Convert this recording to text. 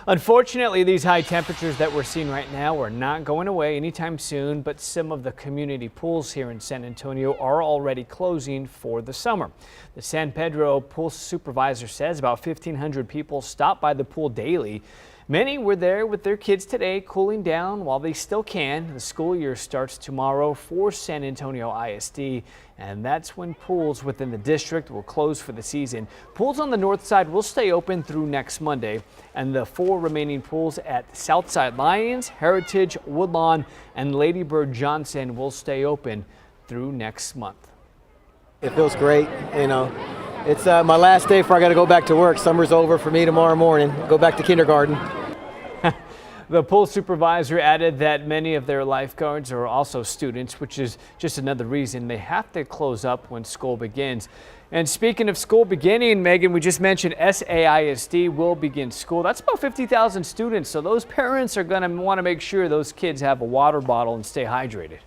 Unfortunately, these high temperatures that we're seeing right now are not going away anytime soon, but some of the community pools here in San Antonio are already closing for the summer. The San Pedro pool supervisor says about 1,500 people stop by the pool daily. Many were there with their kids today, cooling down while they still can. The school year starts tomorrow for San Antonio ISD, and that's when pools within the district will close for the season. Pools on the north side will stay open through next Monday, and the 4 remaining pools at Southside Lions, Heritage, Woodlawn, and Lady Bird Johnson will stay open through next month. It feels great, you know. It's my last day before I got to go back to work. Summer's over for me tomorrow morning. Go back to kindergarten. The pool supervisor added that many of their lifeguards are also students, which is just another reason they have to close up when school begins. And speaking of school beginning, Megan, we just mentioned SAISD will begin school. That's about 50,000 students, so those parents are going to want to make sure those kids have a water bottle and stay hydrated.